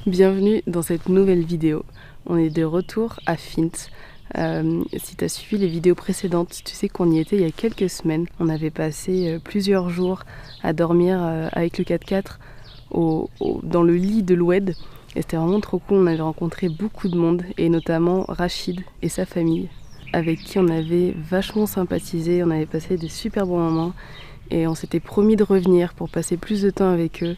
Bienvenue dans cette nouvelle vidéo. On est de retour à Fint. Si tu as suivi les vidéos précédentes, tu sais qu'on y était il y a quelques semaines. On avait passé plusieurs jours à dormir avec le 4x4 dans le lit de l'Oued. Et c'était vraiment trop cool, on avait rencontré beaucoup de monde, et notamment Rachid et sa famille, avec qui on avait vachement sympathisé, on avait passé des super bons moments, et on s'était promis de revenir pour passer plus de temps avec eux,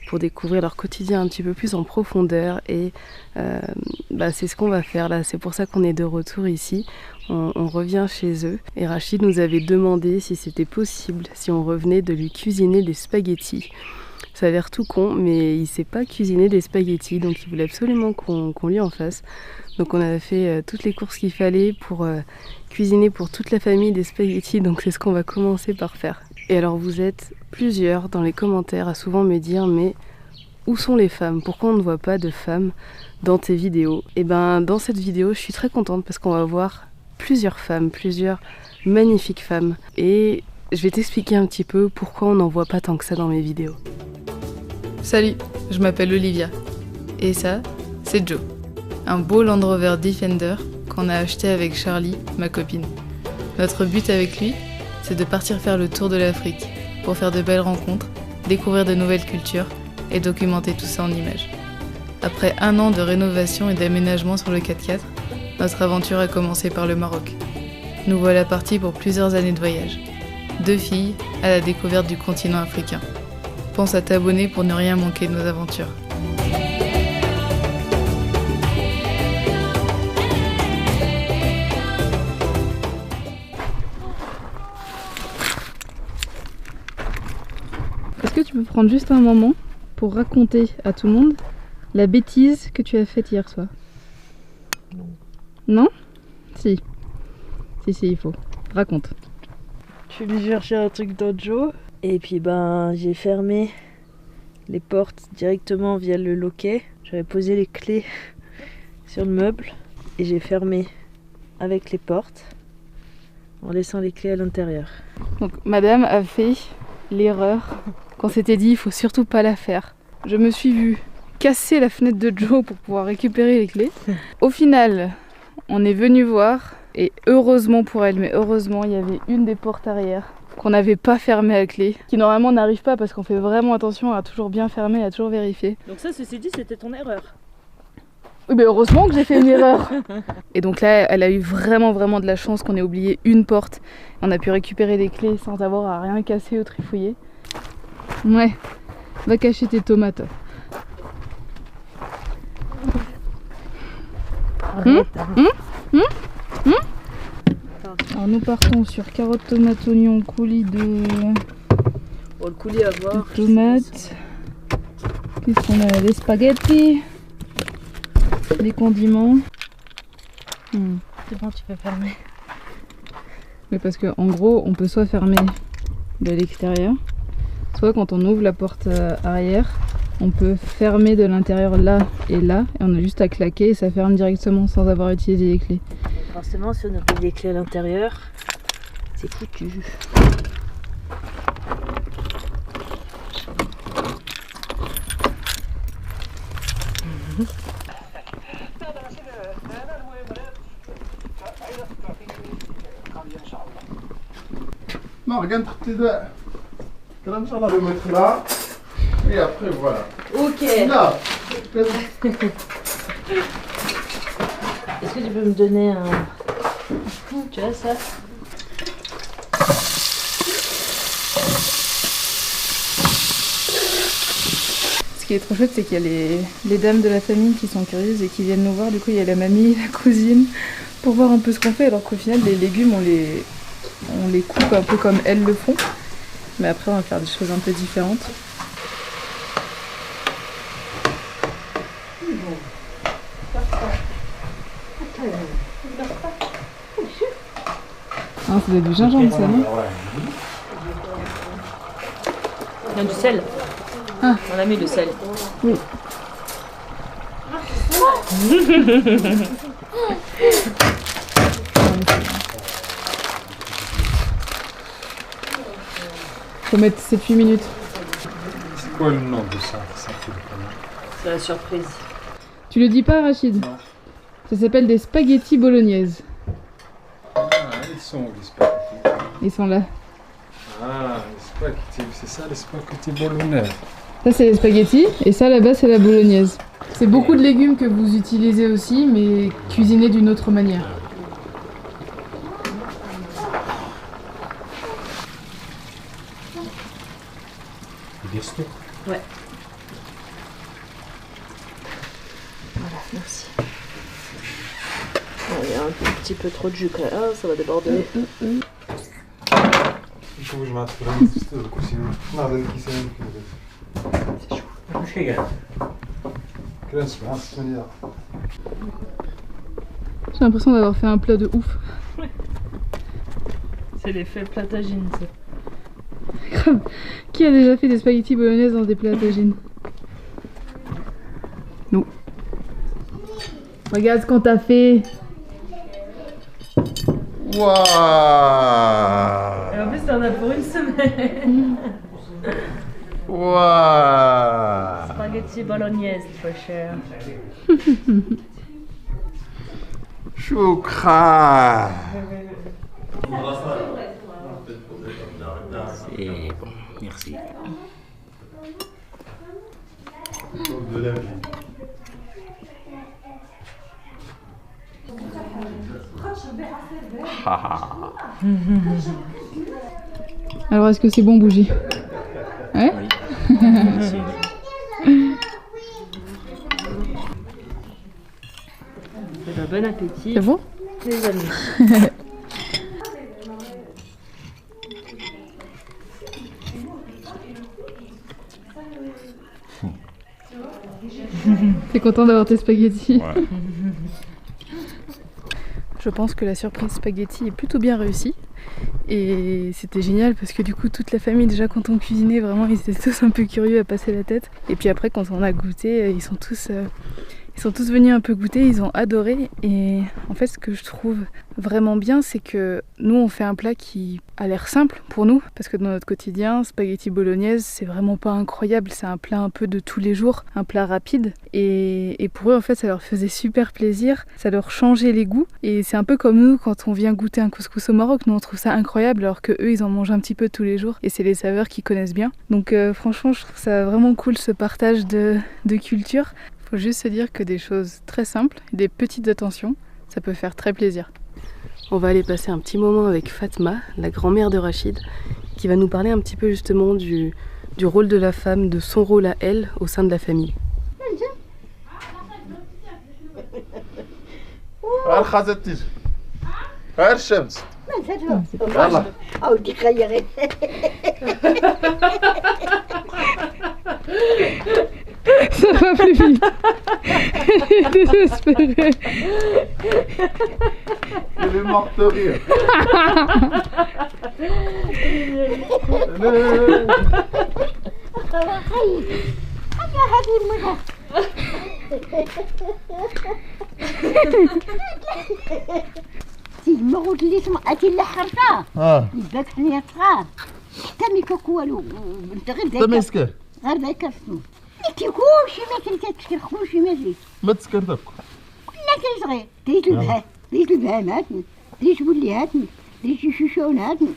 pour découvrir leur quotidien un petit peu plus en profondeur, et c'est ce qu'on va faire là, c'est pour ça qu'on est de retour ici. On revient chez eux, et Rachid nous avait demandé si c'était possible, si on revenait, de lui cuisiner des spaghettis. Ça a l'air tout con, mais il sait pas cuisiner des spaghettis, donc il voulait absolument qu'on lui en fasse. Donc on a fait toutes les courses qu'il fallait pour cuisiner pour toute la famille des spaghettis, donc c'est ce qu'on va commencer par faire. Et alors vous êtes plusieurs dans les commentaires à souvent me dire, mais où sont les femmes? Pourquoi on ne voit pas de femmes dans tes vidéos? Et dans cette vidéo, je suis très contente parce qu'on va voir plusieurs femmes, plusieurs magnifiques femmes. Et je vais t'expliquer un petit peu pourquoi on n'en voit pas tant que ça dans mes vidéos. Salut, je m'appelle Olivia. Et ça, c'est Joe. Un beau Land Rover Defender qu'on a acheté avec Charlie, ma copine. Notre but avec lui, c'est de partir faire le tour de l'Afrique pour faire de belles rencontres, découvrir de nouvelles cultures et documenter tout ça en images. Après 1 an de rénovation et d'aménagement sur le 4x4, notre aventure a commencé par le Maroc. Nous voilà partis pour plusieurs années de voyage. 2 filles à la découverte du continent africain. Pense à t'abonner pour ne rien manquer de nos aventures. Est-ce que tu peux prendre juste un moment pour raconter à tout le monde la bêtise que tu as faite hier soir? Non. Non? Si. Si, il faut. Raconte. Je suis venue chercher un truc dans Joe et puis j'ai fermé les portes directement via le loquet. J'avais posé les clés sur le meuble et j'ai fermé avec les portes en laissant les clés à l'intérieur. Donc madame a fait l'erreur qu'on s'était dit il faut surtout pas la faire. Je me suis vue casser la fenêtre de Joe pour pouvoir récupérer les clés. Au final, on est venu voir et heureusement pour elle, mais heureusement il y avait une des portes arrière qu'on n'avait pas fermée à clé, qui normalement n'arrive pas parce qu'on fait vraiment attention à toujours bien fermer, à toujours vérifier. Donc ça, ceci dit, c'était ton erreur. Oui, mais heureusement que j'ai fait une erreur. Et donc là, elle a eu vraiment de la chance qu'on ait oublié une porte. On a pu récupérer les clés sans avoir à rien casser ou trifouiller. Ouais, va cacher tes tomates. Arrête. Alors nous partons sur carottes, tomates, oignons, coulis de Bon, le coulis à voir. tomates. Qu'est-ce qu'on a? Des spaghettis, des condiments. C'est bon, tu peux fermer. Mais parce que en gros, on peut soit fermer de l'extérieur, soit quand on ouvre la porte arrière, on peut fermer de l'intérieur là, et on a juste à claquer et ça ferme directement sans avoir utilisé les clés. Forcément, si on n'a pas les clés à l'intérieur, c'est foutu. Non, regarde tes doigts. Comme ça, on va le mettre là. Et après, voilà. Ok. Là. Est-ce que tu peux me donner un... Tu vois ça? Ce qui est trop chouette, c'est qu'il y a les dames de la famille qui sont curieuses et qui viennent nous voir. Du coup, il y a la mamie, la cousine, pour voir un peu ce qu'on fait. Alors qu'au final, les légumes, on les coupe un peu comme elles le font. Mais après, on va faire des choses un peu différentes. Ah, ça doit être du gingembre, ça, non? Il y a du sel. Ah. On a mis le sel. Oui. Faut mettre 7-8 minutes. C'est quoi le nom de ça? C'est la surprise. Tu le dis pas, Rachid? Non. Ça s'appelle des spaghettis bolognaises. Ah, ils sont les spaghettis. Ils sont là. Ah, les spaghettis, c'est ça les spaghettis bolognaises. Ça, c'est les spaghettis, et ça, là-bas, c'est la bolognaise. C'est beaucoup de légumes que vous utilisez aussi, mais cuisinés d'une autre manière. Ouais. Voilà, merci. Il y a un petit peu trop de jus quand même. Ah, ça va déborder. J'ai l'impression d'avoir fait un plat de ouf. C'est l'effet platagine, ça. Qui a déjà fait des spaghettis bolognaises dans des plats à tagine? Nous. Regarde ce qu'on t'a fait. Waouh! Et en plus, t'en as pour une semaine. Waouh! Spaghetti bolognaise, trop cher. Choukra! C'est bon, merci. Alors, est-ce que c'est bon, Bougie? Ouais? Oui. Merci. Eh ben, bon appétit, C'est bon? les amis. T'es content d'avoir tes spaghettis? Ouais. Je pense que la surprise spaghetti est plutôt bien réussie. Et c'était génial parce que du coup toute la famille, déjà quand on cuisinait, vraiment ils étaient tous un peu curieux à passer la tête. Et puis après quand on a goûté, ils sont tous venus un peu goûter, ils ont adoré. Et en fait ce que je trouve vraiment bien, c'est que nous on fait un plat qui a l'air simple pour nous, parce que dans notre quotidien, spaghetti bolognaise c'est vraiment pas incroyable, c'est un plat un peu de tous les jours, un plat rapide. Et pour eux en fait ça leur faisait super plaisir, ça leur changeait les goûts. Et c'est un peu comme nous quand on vient goûter un couscous au Maroc, nous on trouve ça incroyable alors que eux ils en mangent un petit peu tous les jours et c'est les saveurs qu'ils connaissent bien. Donc franchement je trouve ça vraiment cool ce partage de culture. Faut juste se dire que des choses très simples, des petites attentions, ça peut faire très plaisir. On va aller passer un petit moment avec Fatma, la grand-mère de Rachid, qui va nous parler un petit peu justement du rôle de la femme, de son rôle à elle au sein de la famille. Ça va plus vite. Il est désespéré. Il est mort de rire. المغوت اللي سمعتي اللي حرفه يباك حنيا صغار حتى ميكاك والو انت غير ذاك تمسكر غير ذاك اسمو كي كلشي ما كتسكر كلشي ما زيد ما تسكرتك كلنا كيصغير ديت البهات ديت البهاماتن ديت وليهاتن ديت شوشوناتن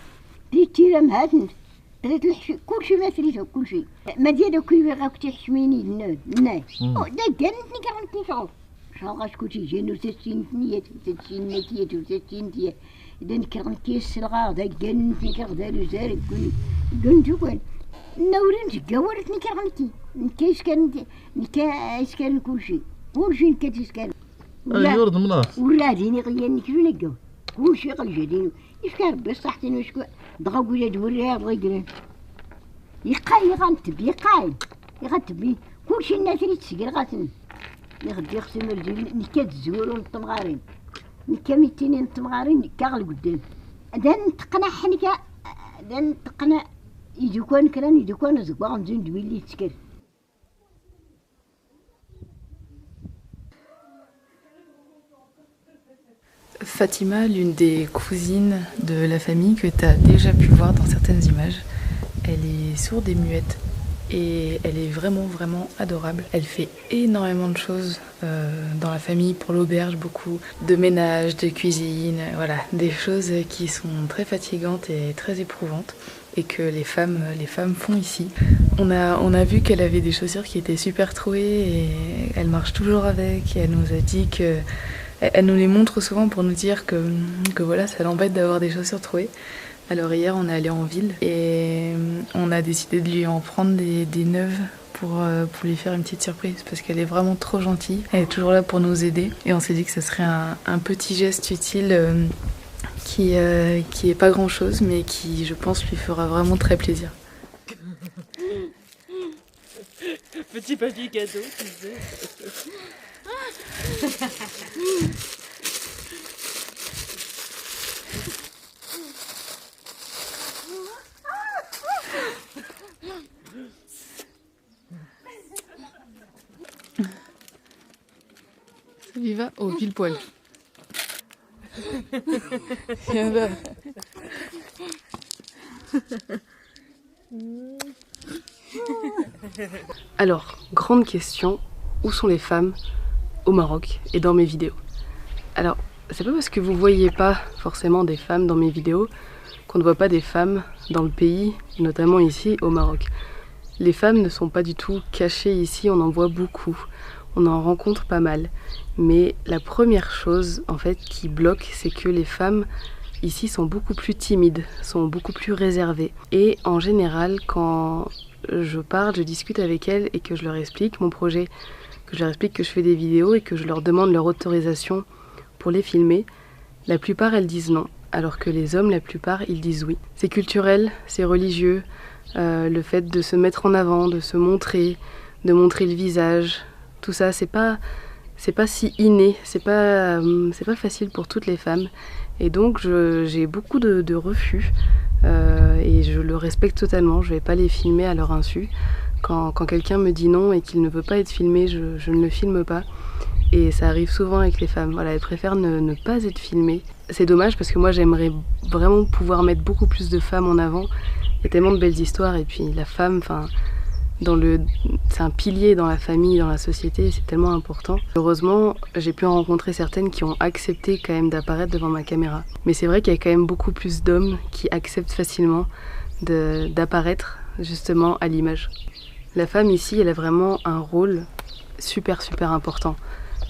ديت تيراماتن دريت الحشي كلشي ما تريتو كلشي ما ديالو كي غاكتي حشميني الناي دا كانتني كرهتني شغل شغل غاشكو تيجينو 60 نيات 60 نيات و60 ديال إذا كرهت كيس الغار دا كانتني كردالو زارك كنتو كون نورين تجاورتني كرهتني كيس كان كلشي كتسكن يورد مناص ولا ديني غياني كيف نلقاو كلشي غيجادينو يفكر ربي صحتين وشكو ضغاو ولا دوريها بغا يقال يغنتبي يغنتبي كلشي الناس اللي تسكر غاتن يغدي يغسل مرجل نكا تزورو نتمغارين نكا ميتيني نتمغارين نكا غل قدام دا نتقنع حنكا دا نتقنع يدو كان كران يدو كان زكوا غنزون دويلي تسكر. Fatima, l'une des cousines de la famille que tu as déjà pu voir dans certaines images, elle est sourde et muette. et elle est vraiment adorable. Elle fait énormément de choses dans la famille, pour l'auberge, beaucoup de ménage, de cuisine, voilà, des choses qui sont très fatigantes et très éprouvantes et que les femmes font ici. On a vu qu'elle avait des chaussures qui étaient super trouées et elle marche toujours avec. Et elle nous a dit que elle nous les montre souvent pour nous dire que voilà, ça l'embête d'avoir des chaussures trouées. Alors hier, on est allé en ville et on a décidé de lui en prendre des neuves pour lui faire une petite surprise parce qu'elle est vraiment trop gentille. Elle est toujours là pour nous aider et on s'est dit que ce serait un petit geste utile qui est pas grand chose mais qui, je pense, lui fera vraiment très plaisir. Petit papier cadeau, tu sais. Ça lui va? Oh, pile poil. Viens là. Alors, grande question, où sont les femmes au Maroc et dans mes vidéos? Alors, c'est pas parce que vous voyez pas forcément des femmes dans mes vidéos qu'on ne voit pas des femmes dans le pays, notamment ici au Maroc. Les femmes ne sont pas du tout cachées ici, on en voit beaucoup, on en rencontre pas mal. Mais la première chose en fait qui bloque, c'est que les femmes ici sont beaucoup plus timides, sont beaucoup plus réservées. Et en général, quand je parle, je discute avec elles et que je leur explique mon projet, que je leur explique que je fais des vidéos et que je leur demande leur autorisation pour les filmer, la plupart elles disent non, alors que les hommes, la plupart, ils disent oui. C'est culturel, c'est religieux, le fait de se mettre en avant, de se montrer, de montrer le visage, tout ça, c'est pas si inné, c'est pas facile pour toutes les femmes. Et donc j'ai beaucoup de refus et je le respecte totalement, je vais pas les filmer à leur insu. Quand quelqu'un me dit non et qu'il ne veut pas être filmé, je ne le filme pas. Et ça arrive souvent avec les femmes, voilà, elles préfèrent ne pas être filmées. C'est dommage parce que moi j'aimerais vraiment pouvoir mettre beaucoup plus de femmes en avant. Il y a tellement de belles histoires et puis la femme, enfin, c'est un pilier dans la famille, dans la société, c'est tellement important. Heureusement, j'ai pu en rencontrer certaines qui ont accepté quand même d'apparaître devant ma caméra. Mais c'est vrai qu'il y a quand même beaucoup plus d'hommes qui acceptent facilement d'apparaître justement à l'image. La femme ici, elle a vraiment un rôle super important.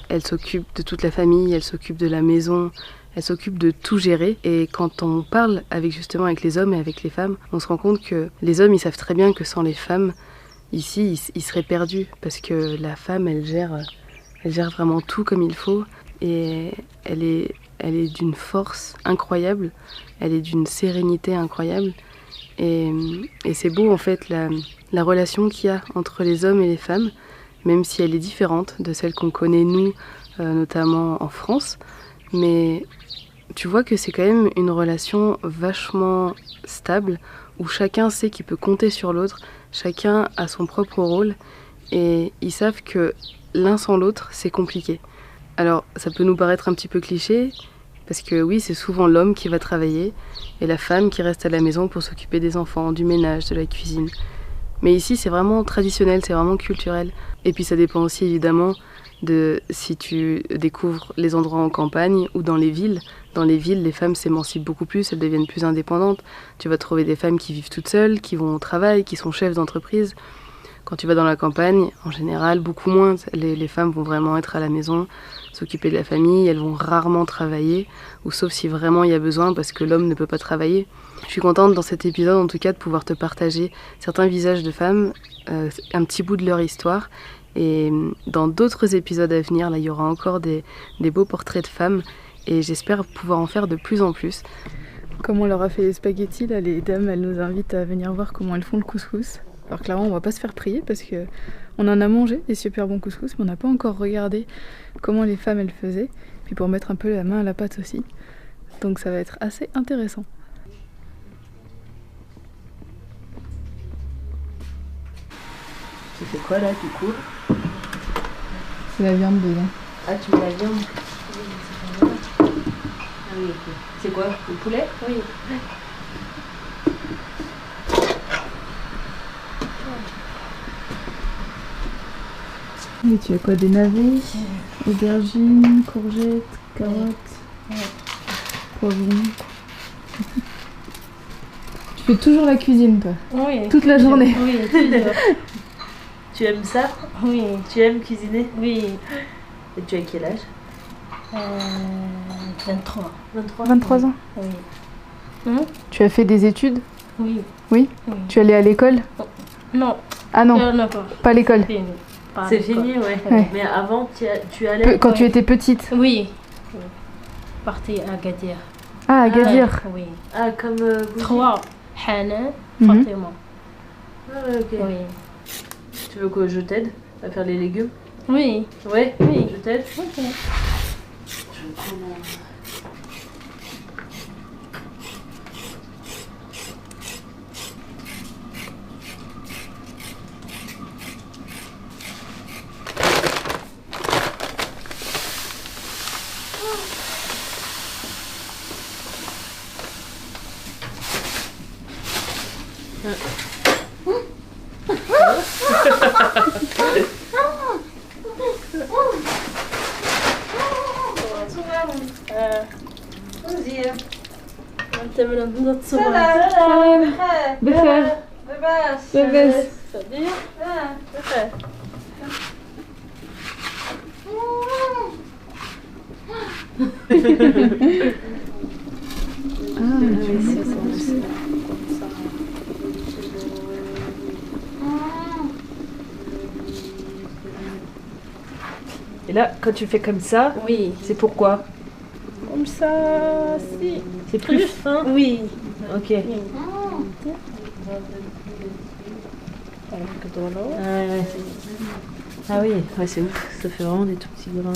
Elle s'occupe de toute la famille, elle s'occupe de la maison, elle s'occupe de tout gérer. Et quand on parle justement avec les hommes et avec les femmes, on se rend compte que les hommes, ils savent très bien que sans les femmes, ici, ils seraient perdus. Parce que la femme, elle gère vraiment tout comme il faut. Et elle est d'une force incroyable, elle est d'une sérénité incroyable. Et c'est beau en fait la relation qu'il y a entre les hommes et les femmes, même si elle est différente de celle qu'on connaît nous, notamment en France. Mais tu vois que c'est quand même une relation vachement stable, où chacun sait qu'il peut compter sur l'autre, chacun a son propre rôle, et ils savent que l'un sans l'autre, c'est compliqué. Alors ça peut nous paraître un petit peu cliché, parce que oui, c'est souvent l'homme qui va travailler, et la femme qui reste à la maison pour s'occuper des enfants, du ménage, de la cuisine. Mais ici, c'est vraiment traditionnel, c'est vraiment culturel. Et puis ça dépend aussi évidemment de si tu découvres les endroits en campagne ou dans les villes. Dans les villes, les femmes s'émancipent beaucoup plus, elles deviennent plus indépendantes. Tu vas trouver des femmes qui vivent toutes seules, qui vont au travail, qui sont chefs d'entreprise. Quand tu vas dans la campagne, en général, beaucoup moins. Les femmes vont vraiment être à la maison, s'occuper de la famille, elles vont rarement travailler, ou sauf si vraiment il y a besoin parce que l'homme ne peut pas travailler. Je suis contente dans cet épisode en tout cas de pouvoir te partager certains visages de femmes, un petit bout de leur histoire. Et dans d'autres épisodes à venir, là, il y aura encore des beaux portraits de femmes et j'espère pouvoir en faire de plus en plus. Comme on leur a fait les spaghettis, là, les dames, elles nous invitent à venir voir comment elles font le couscous. Alors clairement, on va pas se faire prier parce que on en a mangé des super bons couscous, mais on n'a pas encore regardé comment les femmes elles faisaient. Puis pour mettre un peu la main à la pâte aussi. Donc ça va être assez intéressant. Tu fais quoi là, tu cours? C'est la viande dedans. Ah, tu mets la viande? Ah oui, ok. C'est quoi? Le poulet? Oui. Et tu as quoi? Des navets, aubergines, courgettes, carottes, poivrons. Tu fais toujours la cuisine, toi? Oui. Toute la journée? Oui, toujours. Tu aimes ça? Oui. Tu aimes cuisiner? Oui. Et tu as quel âge? 23. 23. 23 ans. Oui. Tu as fait des études? Oui. Oui? Oui. Tu es allée à l'école? Non. Ah non, Non, pas l'école. fini. Pas C'est l'école. fini, ouais. Ouais. Mais avant, tu allais. Quand tu étais petite? Oui. Parti à Gadir. Ah, à Gadir. Oui. Ah, comme. 3. Hana, Mhm. Fatima. Ah, ouais, ok. Oui. Tu veux que je t'aide à faire les légumes? Oui. Ouais, Oui. je t'aide. Ok. انت من ضمن الصور. بخير. لاباس. بخير. Et là, quand tu fais comme ça, Oui. c'est pourquoi? Comme ça, si. C'est plus fin? Oui. Ok. Oui. Ouais. Ah oui, ouais, c'est ouf. Ça fait vraiment des tout petits grains.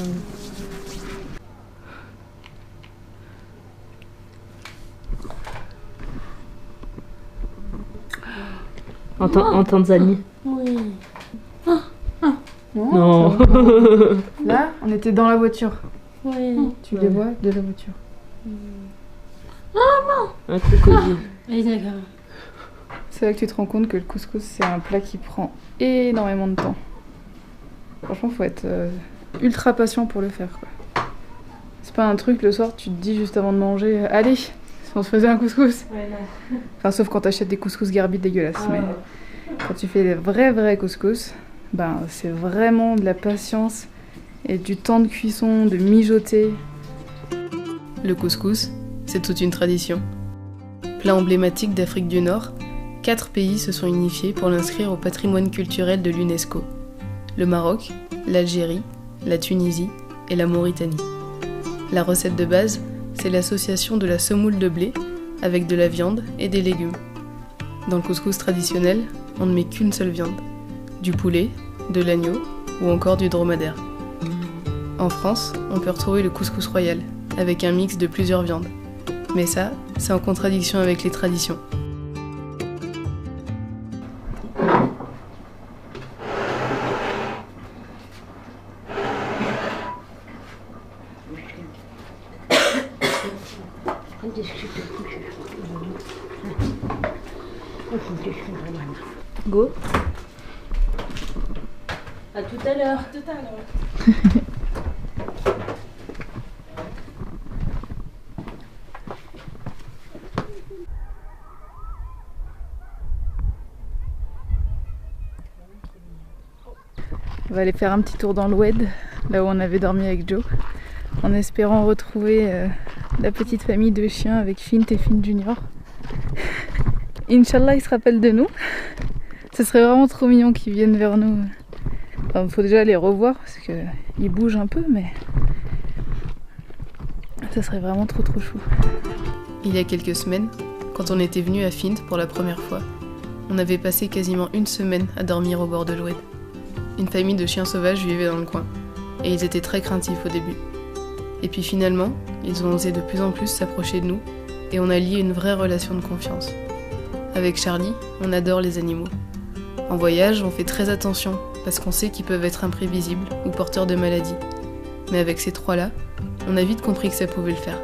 En Tanzanie? Oui. Non. Là, on était dans la voiture. Oui. Tu les vois de la voiture. Un truc cosy. Et d'accord. C'est là que tu te rends compte que le couscous, c'est un plat qui prend énormément de temps. Franchement, faut être ultra patient pour le faire, quoi. C'est pas un truc, le soir, tu te dis juste avant de manger, allez, si on se faisait un couscous. Ouais, non. Enfin, sauf quand t'achètes des couscous garbi dégueulasses. Mais quand tu fais des vrais couscous, ben, c'est vraiment de la patience et du temps de cuisson, de mijoter. Le couscous, c'est toute une tradition. Plat emblématique d'Afrique du Nord, 4 pays se sont unifiés pour l'inscrire au patrimoine culturel de l'UNESCO. Le Maroc, l'Algérie, la Tunisie et la Mauritanie. La recette de base, c'est l'association de la semoule de blé avec de la viande et des légumes. Dans le couscous traditionnel, on ne met qu'une seule viande, du poulet, de l'agneau ou encore du dromadaire. En France, on peut retrouver le couscous royal, avec un mix de plusieurs viandes. Mais ça, c'est en contradiction avec les traditions. Go. À tout à l'heure. On va aller faire un petit tour dans l'Oued, là où on avait dormi avec Joe, en espérant retrouver la petite famille de chiens avec Fint et Fint Junior. Inch'Allah, ils se rappellent de nous. Ce serait vraiment trop mignon qu'ils viennent vers nous. Enfin, faut déjà les revoir parce qu'ils bougent un peu, mais ça serait vraiment trop chou. Il y a quelques semaines, quand on était venu à Fint pour la première fois, on avait passé quasiment une semaine à dormir au bord de l'Oued. Une famille de chiens sauvages vivait dans le coin, et ils étaient très craintifs au début. Et puis finalement, ils ont osé de plus en plus s'approcher de nous, et on a lié une vraie relation de confiance. Avec Charlie, on adore les animaux. En voyage, on fait très attention, parce qu'on sait qu'ils peuvent être imprévisibles ou porteurs de maladies. Mais avec ces trois-là, on a vite compris que ça pouvait le faire.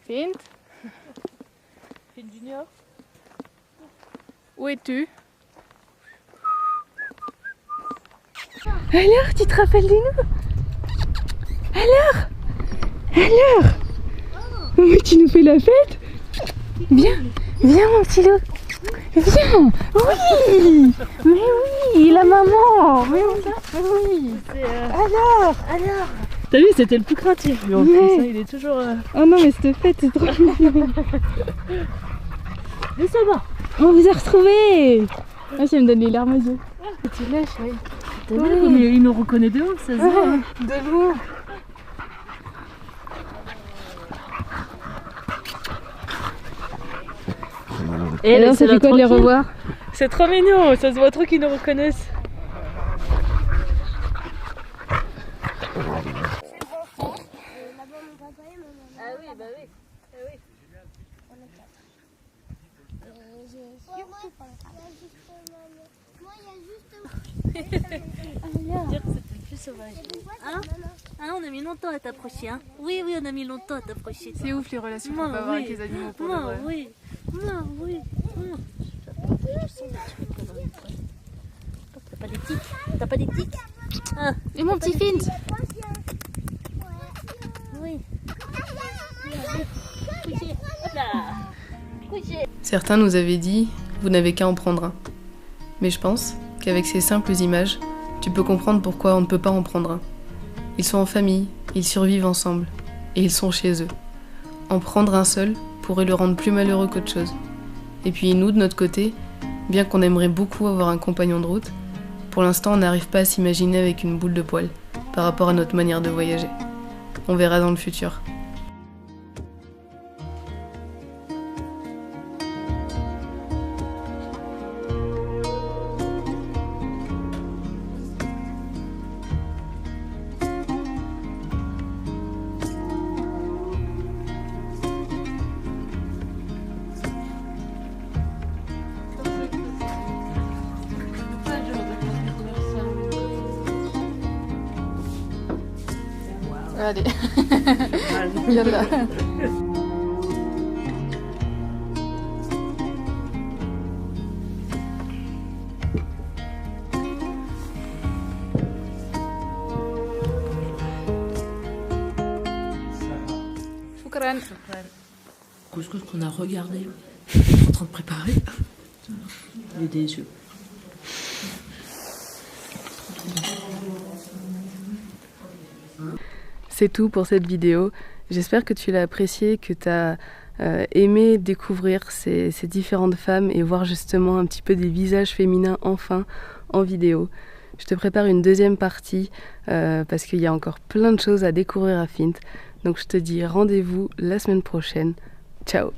Fint? Finn Junior. Où es-tu? Alors, tu te rappelles de nous? Alors mais tu nous fais la fête? Viens, viens mon petit loup. Viens. Oui. Mais oui, la maman. Mais oui. Alors. T'as vu, c'était le plus craintif. Lui, en Ouais. plus, hein, il est toujours. Oh non, mais cette fête, c'est trop mignon. Descends-moi. On vous a retrouvés. Ah, ça me donne les larmes aux yeux. Tu lâches, oui. T'as vu comme il nous reconnaît de ouf, ça se voit. Hein. De loin. Et alors, ça fait quoi de les revoir? C'est trop mignon, ça se voit trop qu'ils nous reconnaissent. Ah, on a mis longtemps à t'approcher, hein. Oui, oui, on a mis longtemps à t'approcher. C'est ouf les relations qu'on Moi, peut avoir oui. avec les animaux pour de Moi, vrai. oui. Moi, oui. T'as pas des tics? T'as pas des tics? Ah, Et mon petit Fint? oui. Couché. Hop là. Couché. Certains nous avaient dit, vous n'avez qu'à en prendre un. Mais je pense qu'avec ces simples images, tu peux comprendre pourquoi on ne peut pas en prendre un. Ils sont en famille, ils survivent ensemble, et ils sont chez eux. En prendre un seul pourrait le rendre plus malheureux qu'autre chose. Et puis nous, de notre côté, bien qu'on aimerait beaucoup avoir un compagnon de route, pour l'instant on n'arrive pas à s'imaginer avec une boule de poil, par rapport à notre manière de voyager. On verra dans le futur. Allez. Yallah. Shukran. Couscous qu'on a regardé, en train de préparer. Il est délicieux. C'est tout pour cette vidéo. J'espère que tu l'as appréciée, que tu as aimé découvrir ces différentes femmes et voir justement un petit peu des visages féminins enfin en vidéo. Je te prépare une deuxième partie parce qu'il y a encore plein de choses à découvrir à Fint. Donc je te dis rendez-vous la semaine prochaine. Ciao!